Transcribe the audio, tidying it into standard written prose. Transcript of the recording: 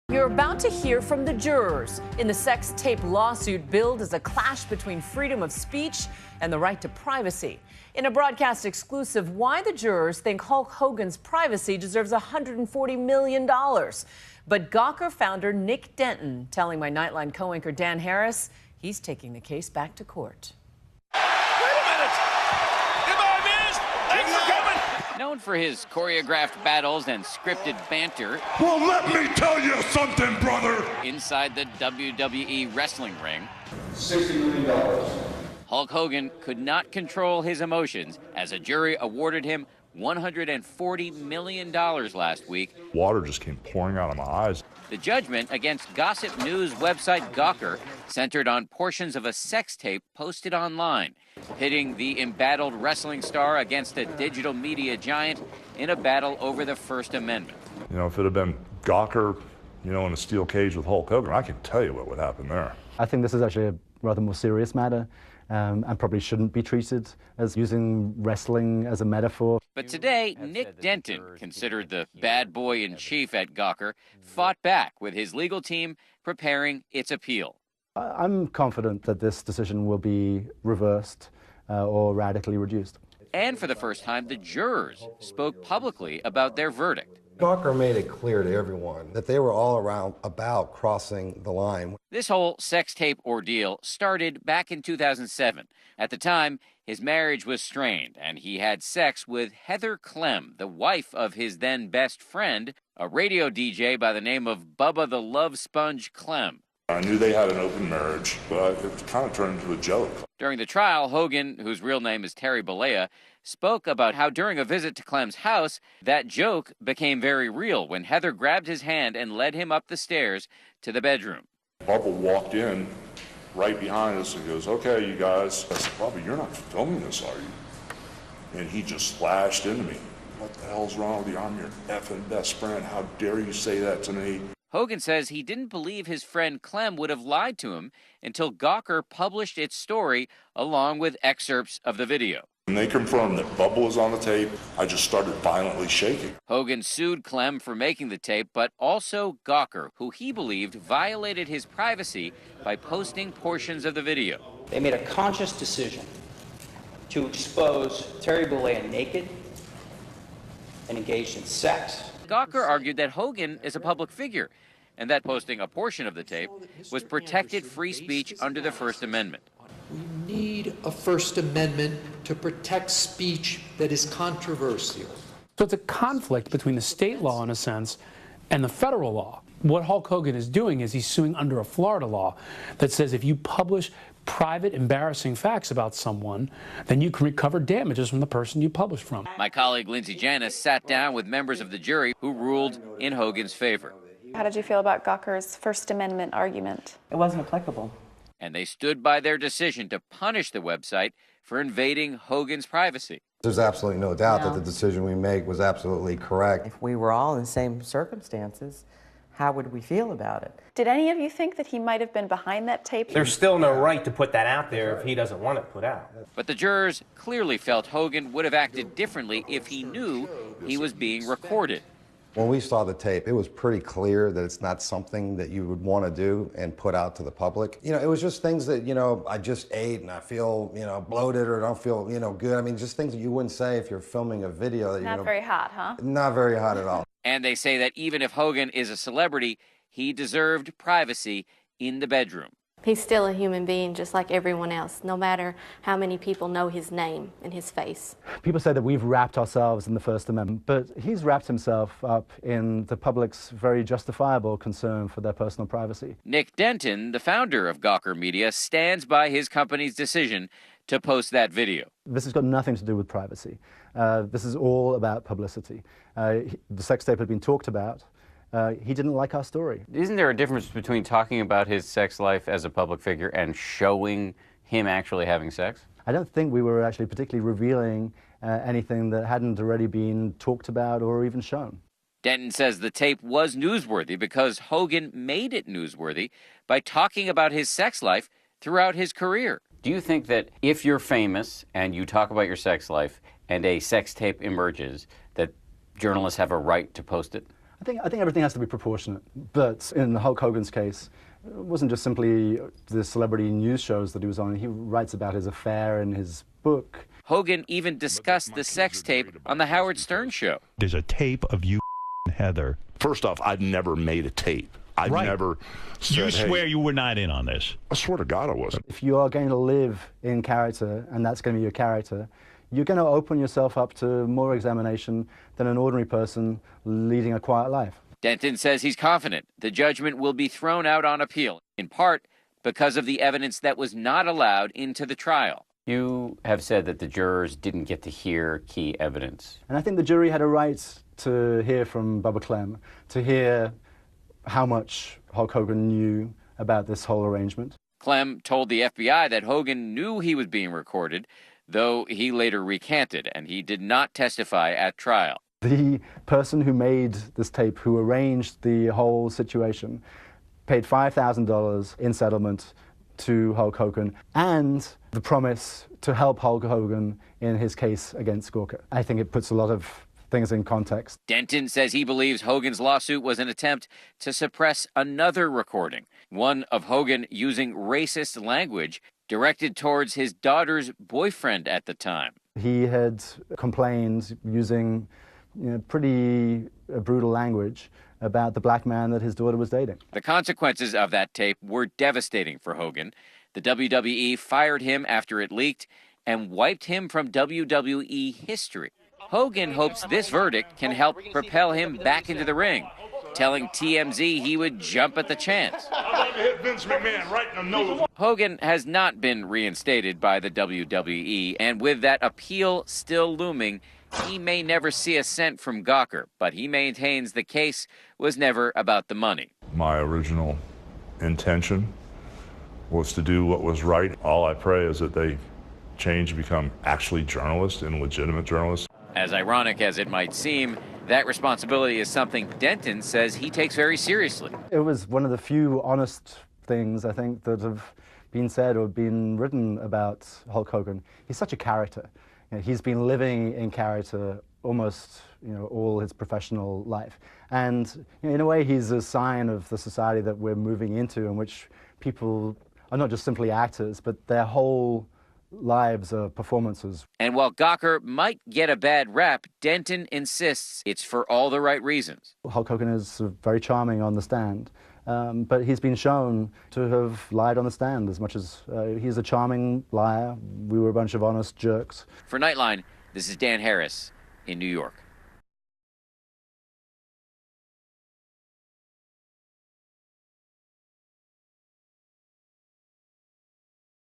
You're about to hear from the jurors in the sex tape lawsuit billed as a clash between freedom of speech and the right to privacy. In a broadcast exclusive, why the jurors think Hulk Hogan's privacy deserves $140 million. But Gawker founder Nick Denton telling my Nightline co-anchor Dan Harris he's taking the case back to court. Known for his choreographed battles and scripted banter. Well, let me tell you something, brother. Inside the WWE wrestling ring, $60 million. Hulk Hogan could not control his emotions as a jury awarded him $140 million last week. Water just came pouring out of my eyes. The judgment against gossip news website Gawker centered on portions of a sex tape posted online, pitting the embattled wrestling star against a digital media giant in a battle over the First Amendment. You know, if it had been Gawker, in a steel cage with Hulk Hogan, I can tell you what would happen there. I think this is actually a rather more serious matter. And probably shouldn't be treated as using wrestling as a metaphor. But today, Nick Denton, considered the bad boy in chief at Gawker, fought back with his legal team preparing its appeal. I'm confident that this decision will be reversed or radically reduced. And for the first time, the jurors spoke publicly about their verdict. Gawker made it clear to everyone that they were all around about crossing the line. This whole sex tape ordeal started back in 2007. At the time, his marriage was strained, and he had sex with Heather Clem, the wife of his then best friend, a radio DJ by the name of Bubba the Love Sponge Clem. I knew they had an open marriage, but it kind of turned into a joke. During the trial, Hogan, whose real name is Terry Bollea, spoke about how during a visit to Clem's house, that joke became very real when Heather grabbed his hand and led him up the stairs to the bedroom. Bubba walked in right behind us and goes, "Okay, you guys." I said, "Bubba, you're not filming this, are you?" And he just splashed into me. "What the hell's wrong with you? I'm your effing best friend. How dare you say that to me?" Hogan says he didn't believe his friend Clem would have lied to him until Gawker published its story along with excerpts of the video. When they confirmed that Bubba was on the tape, I just started violently shaking. Hogan sued Clem for making the tape, but also Gawker, who he believed violated his privacy by posting portions of the video. They made a conscious decision to expose Terry Bollea naked and engaged in sex. Gawker argued that Hogan is a public figure and that posting a portion of the tape was protected free speech under the First Amendment. We need a First Amendment to protect speech that is controversial. So it's a conflict between the state law, in a sense, and the federal law. What Hulk Hogan is doing is he's suing under a Florida law that says if you publish private, embarrassing facts about someone, then you can recover damages from the person you published from. My colleague Lindsay Janis sat down with members of the jury who ruled in Hogan's favor. How did you feel about Gawker's First Amendment argument? It wasn't applicable. And they stood by their decision to punish the website for invading Hogan's privacy. There's absolutely no doubt that the decision we make was absolutely correct. If we were all in the same circumstances, how would we feel about it? Did any of you think that he might have been behind that tape? There's still no right to put that out there if he doesn't want it put out. But the jurors clearly felt Hogan would have acted differently if he knew he was being recorded. When we saw the tape, it was pretty clear that it's not something that you would want to do and put out to the public. It was just things that, I just ate and I feel, bloated or don't feel, good. I mean, just things that you wouldn't say if you're filming a video. That, Not very hot, huh? Not very hot at all. And they say that even if Hogan is a celebrity, he deserved privacy in the bedroom. He's still a human being just like everyone else, no matter how many people know his name and his face. People say that we've wrapped ourselves in the First Amendment, but he's wrapped himself up in the public's very justifiable concern for their personal privacy. Nick Denton, the founder of Gawker Media, stands by his company's decision to post that video. This has got nothing to do with privacy. This is all about publicity. The sex tape had been talked about. He didn't like our story. Isn't there a difference between talking about his sex life as a public figure and showing him actually having sex? I don't think we were actually particularly revealing anything that hadn't already been talked about or even shown. Denton says the tape was newsworthy because Hogan made it newsworthy by talking about his sex life throughout his career. Do you think that if you're famous and you talk about your sex life and a sex tape emerges, that journalists have a right to post it? I think everything has to be proportionate. But in Hulk Hogan's case, it wasn't just simply the celebrity news shows that he was on. He writes about his affair in his book. Hogan even discussed the sex tape on the Howard Stern show. There's a tape of you, Heather. First off, I've never made a tape. I've never said, you swear hey, you were not in on this. I swear to God I wasn't. If you are going to live in character, and that's going to be your character, you're going to open yourself up to more examination than an ordinary person leading a quiet life. Denton says he's confident the judgment will be thrown out on appeal, in part because of the evidence that was not allowed into the trial. You have said that the jurors didn't get to hear key evidence. And I think the jury had a right to hear from Bubba Clem, to hear how much Hulk Hogan knew about this whole arrangement. Clem told the FBI that Hogan knew he was being recorded, though he later recanted, and he did not testify at trial. The person who made this tape, who arranged the whole situation, paid $5,000 in settlement to Hulk Hogan and the promise to help Hulk Hogan in his case against Gawker. I think it puts a lot of things in context. Denton says he believes Hogan's lawsuit was an attempt to suppress another recording, one of Hogan using racist language directed towards his daughter's boyfriend at the time. He had complained using pretty brutal language about the black man that his daughter was dating. The consequences of that tape were devastating for Hogan. The WWE fired him after it leaked and wiped him from WWE history. Hogan hopes this verdict can help propel him back into the ring, telling TMZ he would jump at the chance. I'd like to hit Vince McMahon right in the nose. Hogan has not been reinstated by the WWE, and with that appeal still looming, he may never see a cent from Gawker, but he maintains the case was never about the money. My original intention was to do what was right. All I pray is that they change and become actually journalists and legitimate journalists. As ironic as it might seem, that responsibility is something Denton says he takes very seriously. It was one of the few honest things, I think, that have been said or been written about Hulk Hogan. He's such a character. He's been living in character almost all his professional life. And in a way, he's a sign of the society that we're moving into, in which people are not just simply actors, but their whole lives are performances. And while Gawker might get a bad rap, Denton insists it's for all the right reasons. Hulk Hogan is very charming on the stand, but he's been shown to have lied on the stand as much as he's a charming liar. We were a bunch of honest jerks. For Nightline, this is Dan Harris in New York.